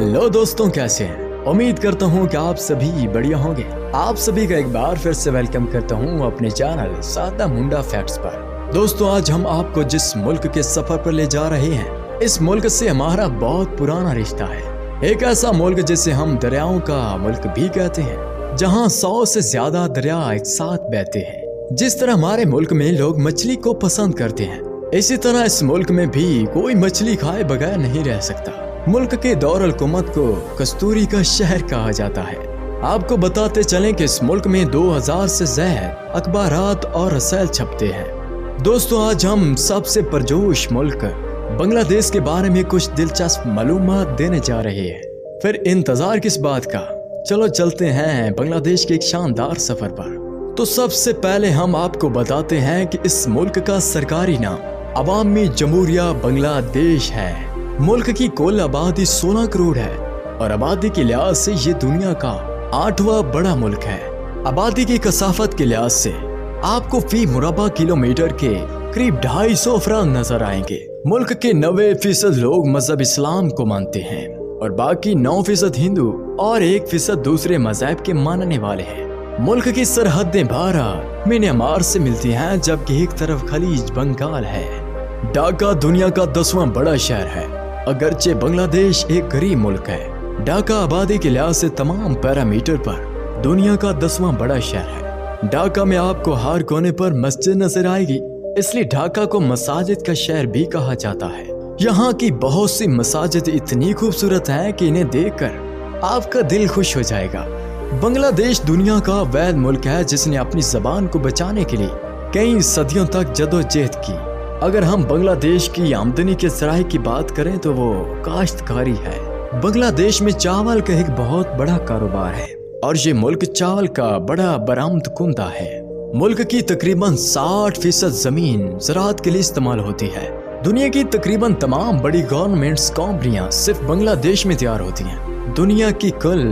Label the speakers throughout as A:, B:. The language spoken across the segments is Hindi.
A: हेलो दोस्तों, कैसे हैं? उम्मीद करता हूँ कि आप सभी बढ़िया होंगे। आप सभी का एक बार फिर से वेलकम करता हूँ अपने चैनल सादा मुंडा फैक्ट्स पर। दोस्तों, आज हम आपको जिस मुल्क के सफर पर ले जा रहे हैं, इस मुल्क से हमारा बहुत पुराना रिश्ता है। एक ऐसा मुल्क जिसे हम दरियाओं का मुल्क भी कहते हैं, जहाँ 100 से ज्यादा दरिया एक साथ बहते हैं। जिस तरह हमारे मुल्क में लोग मछली को पसंद करते हैं, इसी तरह इस मुल्क में भी कोई मछली खाए बगैर नहीं रह सकता। मुल्क के दौर हुकूमत को कस्तूरी का शहर कहा जाता है। आपको बताते चलें कि इस मुल्क में 2000 से ज्यादा अखबारात और रसायल छपते हैं। दोस्तों, आज हम सबसे परजोश मुल्क बांग्लादेश के बारे में कुछ दिलचस्प मालूमात देने जा रहे हैं। फिर इंतजार किस बात का, चलो चलते हैं बांग्लादेश के एक शानदार सफर पर। तो सबसे पहले हम आपको बताते हैं कि इस मुल्क का सरकारी नाम अवामी जमहूरिया बांग्लादेश है। मुल्क की कुल आबादी 16 करोड़ है और आबादी के लिहाज से ये दुनिया का 8वां बड़ा मुल्क है। आबादी की कसाफत के लिहाज से आपको फी मुरबा किलोमीटर के करीब 250 अफराद नजर आएंगे। मुल्क के 90% लोग मजहब इस्लाम को मानते हैं और बाकी 9% हिंदू और 1% दूसरे मजहब के मानने वाले हैं। मुल्क की सरहदें 12 म्यांमार से मिलती हैं, जबकि एक तरफ खलीज बंगाल है। ढाका दुनिया का 10वां बड़ा शहर है। अगरचे बांग्लादेश एक गरीब मुल्क है, ढाका आबादी के लिहाज से तमाम पैरामीटर पर दुनिया का 10वां बड़ा शहर है। ढाका में आपको हर कोने पर मस्जिद नजर आएगी, इसलिए ढाका को मसाजिद का शहर भी कहा जाता है। यहाँ की बहुत सी मसाजिद इतनी खूबसूरत हैं कि इन्हें देखकर आपका दिल खुश हो जाएगा। बांग्लादेश दुनिया का वैध मुल्क है जिसने अपनी जबान को बचाने के लिए कई सदियों तक जदोजहद की। अगर हम बांग्लादेश की आमदनी के जराए की बात करें तो वो काश्तकारी है। बांग्लादेश में चावल का एक बहुत बड़ा कारोबार है और ये मुल्क चावल का बड़ा बरामद कुंदा है। मुल्क की तकरीबन 60% जमीन ज़राअत के लिए इस्तेमाल होती है। दुनिया की तकरीबन तमाम बड़ी गवर्नमेंट्स कंपनियां सिर्फ बांग्लादेश में तैयार होती हैं। दुनिया की कुल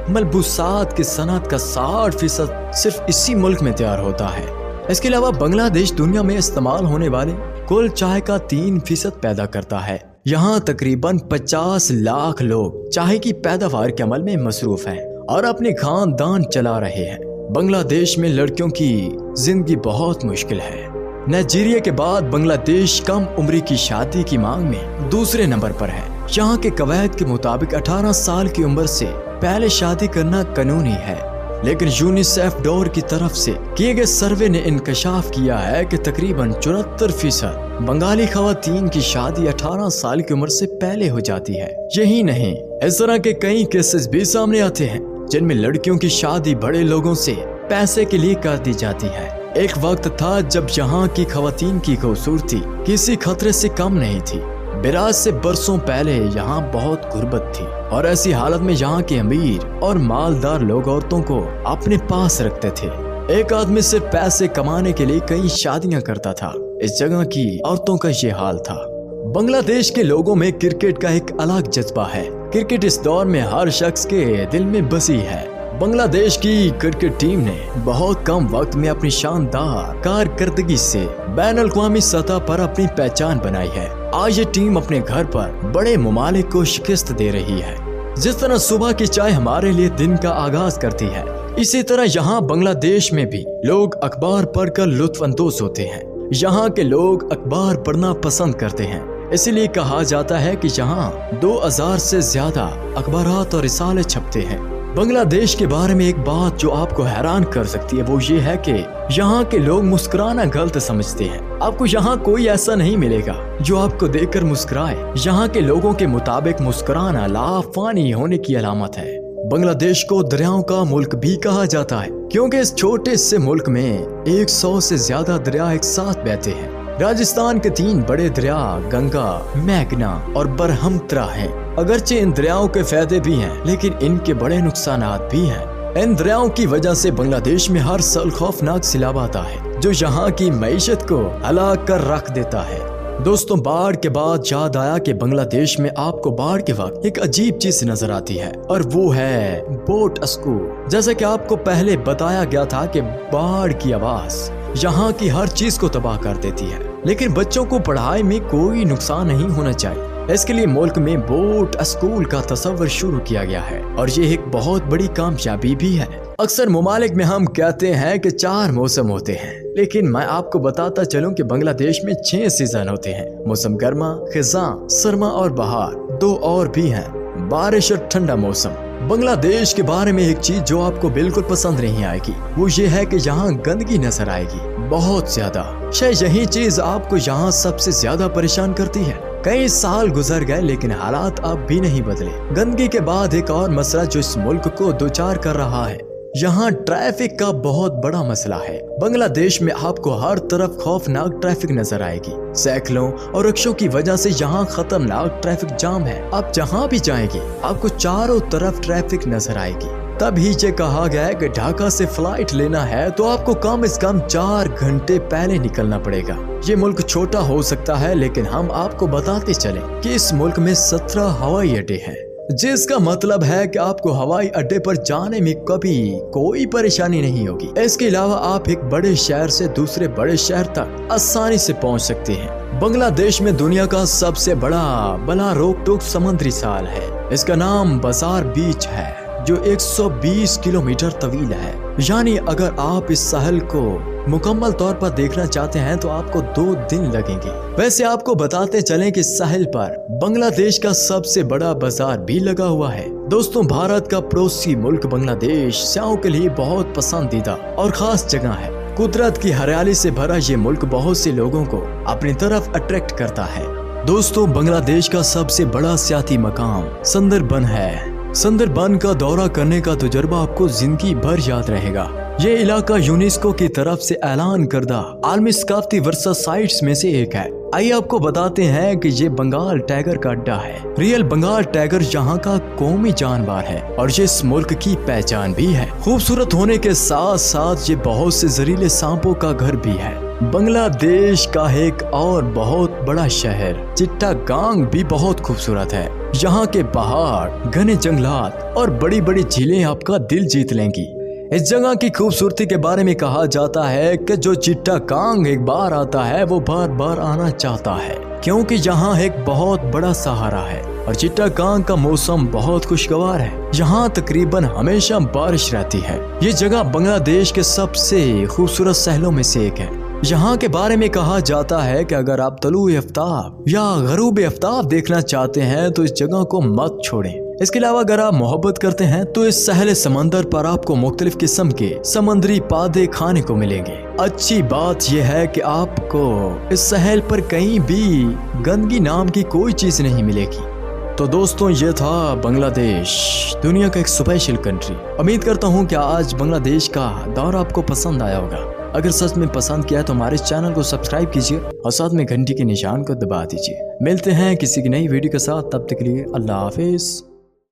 A: मलबूसात की सनत का 60% सिर्फ इसी मुल्क में तैयार होता है। इसके अलावा बांग्लादेश दुनिया में इस्तेमाल होने वाले कुल चाय का 3% पैदा करता है। यहाँ तकरीबन 50 लाख लोग चाय की पैदावार के अमल में मसरूफ हैं और अपने खानदान चला रहे हैं। बांग्लादेश में लड़कियों की जिंदगी बहुत मुश्किल है। नाइजीरिया के बाद बांग्लादेश कम उम्र की शादी की मांग में दूसरे नंबर पर है। यहाँ के कवायद के मुताबिक 18 साल की उम्र से पहले शादी करना कानूनी है, लेकिन यूनिसेफ डोर की तरफ से किए गए सर्वे ने इंकशाफ किया है कि तकरीबन 74% बंगाली खवातीन की शादी 18 साल की उम्र से पहले हो जाती है। यही नहीं, इस तरह के कई केसेस भी सामने आते हैं जिनमें लड़कियों की शादी बड़े लोगों से पैसे के लिए कर दी जाती है। एक वक्त था जब यहाँ की खवातीन की खूबसूरती किसी खतरे से कम नहीं थी। बिराज से बरसों पहले यहाँ बहुत गुर्बत थी और ऐसी हालत में यहाँ के अमीर और मालदार लोग औरतों को अपने पास रखते थे। एक आदमी सिर्फ पैसे कमाने के लिए कई शादियां करता था। इस जगह की औरतों का ये हाल था। बांग्लादेश के लोगों में क्रिकेट का एक अलग जज्बा है। क्रिकेट इस दौर में हर शख्स के दिल में बसी है। बांग्लादेश की क्रिकेट टीम ने बहुत कम वक्त में अपनी शानदार कारकर्दगी से बैनुल-अक़वामी सतह पर अपनी पहचान बनाई है। आज ये टीम अपने घर पर बड़े ममालिक को शिकस्त दे रही है। जिस तरह सुबह की चाय हमारे लिए दिन का आगाज करती है, इसी तरह यहाँ बांग्लादेश में भी लोग अखबार पढ़कर लुत्फ अंदोज होते हैं। यहाँ के लोग अखबार पढ़ना पसंद करते हैं, इसीलिए कहा जाता है कि यहाँ 2000 से ज्यादा अखबारात और रिसाले छपते हैं। बांग्लादेश के बारे में एक बात जो आपको हैरान कर सकती है वो ये है कि यहाँ के लोग मुस्कुराना गलत समझते हैं। आपको यहाँ कोई ऐसा नहीं मिलेगा जो आपको देखकर मुस्कुराए। यहाँ के लोगों के मुताबिक मुस्कुराना लाफानी होने की अलामत है। बांग्लादेश को दरियाओं का मुल्क भी कहा जाता है क्योंकि इस छोटे से मुल्क में 100 से ज्यादा दरिया एक साथ बहते हैं। राजस्थान के 3 बड़े दरिया गंगा, मेघना और बरहमपुत्रा हैं। अगरचे इन दरियाओं के फायदे भी हैं, लेकिन इनके बड़े नुकसानात भी हैं। इन दरियाओं की वजह से बांग्लादेश में हर साल खौफनाक सैलाब आता है जो यहाँ की मईशत को हलाक कर रख देता है। दोस्तों, बाढ़ के बाद याद आया कि बांग्लादेश में आपको बाढ़ के वक्त एक अजीब चीज नजर आती है और वो है बोट अस्कू। जैसा कि आपको पहले बताया गया था कि बाढ़ की आवाज यहाँ की हर चीज को तबाह कर देती है, लेकिन बच्चों को पढ़ाई में कोई नुकसान नहीं होना चाहिए। इसके लिए मुल्क में बोट स्कूल का तस्वर शुरू किया गया है और ये एक बहुत बड़ी कामयाबी भी है। अक्सर ममालिक में हम कहते हैं कि 4 मौसम होते हैं, लेकिन मैं आपको बताता चलूं कि बांग्लादेश में 6 सीजन होते हैं। मौसम गर्मा, खिज़ां, सरमा और बहार। 2 और भी हैं, बारिश और ठंडा मौसम। बांग्लादेश के बारे में एक चीज जो आपको बिल्कुल पसंद नहीं आएगी वो ये है कि यहाँ गंदगी नजर आएगी, बहुत ज्यादा। शायद यही चीज आपको यहाँ सबसे ज्यादा परेशान करती है। कई साल गुजर गए लेकिन हालात अब भी नहीं बदले। गंदगी के बाद एक और मसला जो इस मुल्क को दो चार कर रहा है, यहाँ ट्रैफिक का बहुत बड़ा मसला है। बांग्लादेश में आपको हर तरफ खौफनाक ट्रैफिक नजर आएगी। सैकड़ों और रिक्शों की वजह से यहाँ खतरनाक ट्रैफिक जाम है। आप जहाँ भी जाएंगे आपको चारों तरफ ट्रैफिक नजर आएगी। तभी ये कहा गया है कि ढाका से फ्लाइट लेना है तो आपको कम से कम 4 घंटे पहले निकलना पड़ेगा। ये मुल्क छोटा हो सकता है लेकिन हम आपको बताते चलें कि इस मुल्क में 17 हवाई अड्डे हैं, जिसका मतलब है कि आपको हवाई अड्डे पर जाने में कभी कोई परेशानी नहीं होगी। इसके अलावा आप एक बड़े शहर से दूसरे बड़े शहर तक आसानी से पहुंच सकते हैं। बांग्लादेश में दुनिया का सबसे बड़ा बला रोकटोक समुद्री साल है। इसका नाम बाजार बीच है जो 120 किलोमीटर तवील है। यानी अगर आप इस साहल को मुकम्मल तौर पर देखना चाहते हैं तो आपको 2 दिन लगेंगे। वैसे आपको बताते चलें कि साहिल पर बांग्लादेश का सबसे बड़ा बाजार भी लगा हुआ है। दोस्तों, भारत का पड़ोसी मुल्क बांग्लादेश सयाहों के लिए बहुत पसंदीदा और खास जगह है। कुदरत की हरियाली से भरा ये मुल्क बहुत से लोगों को अपनी तरफ अट्रैक्ट करता है। दोस्तों, बांग्लादेश का सबसे बड़ा सियाती मकाम सुंदरबन है। सुंदरबन का दौरा करने का तजुर्बा आपको जिंदगी भर याद रहेगा। ये इलाका यूनेस्को की तरफ से ऐलान करदा आलमी सकाफती वर्सा साइट्स में से एक है। आइए आपको बताते हैं कि ये बंगाल टाइगर का अड्डा है। रियल बंगाल टाइगर यहाँ का कौमी जानवर है और ये इस मुल्क की पहचान भी है। खूबसूरत होने के साथ साथ ये बहुत से जहरीले सांपों का घर भी है। बांग्लादेश का एक और बहुत बड़ा शहर चिट्टागांग भी बहुत खूबसूरत है। यहाँ के पहाड़, घने जंगलात और बड़ी बड़ी झीलें आपका दिल जीत लेंगी। इस जगह की खूबसूरती के बारे में कहा जाता है कि जो चिट्टागांग एक बार आता है वो बार बार आना चाहता है, क्योंकि यहाँ एक बहुत बड़ा सहारा है और चिट्टागांग का मौसम बहुत खुशगवार है। यहाँ तकरीबन हमेशा बारिश रहती है। ये जगह बांग्लादेश के सबसे खूबसूरत शहरों में से एक है। यहाँ के बारे में कहा जाता है कि अगर आप तलुए आफ्ताब या गरूब आफ्ताब देखना चाहते हैं तो इस जगह को मत छोड़ें। इसके अलावा अगर आप मोहब्बत करते हैं तो इस सहले समंदर पर आपको मुख्तलिफ किस्म के समुद्री पौधे खाने को मिलेंगे। अच्छी बात यह है कि आपको इस सहल पर कहीं भी गंदगी नाम की कोई चीज नहीं मिलेगी। तो दोस्तों, ये था बांग्लादेश, दुनिया का एक स्पेशल कंट्री। उम्मीद करता हूँ कि आज बांग्लादेश का दौरा आपको पसंद आया होगा। अगर सच में पसंद किया तो हमारे चैनल को सब्सक्राइब कीजिए और साथ में घंटी के निशान को दबा दीजिए। मिलते हैं किसी की नई वीडियो के साथ, तब तक के लिए अल्लाह हाफिज।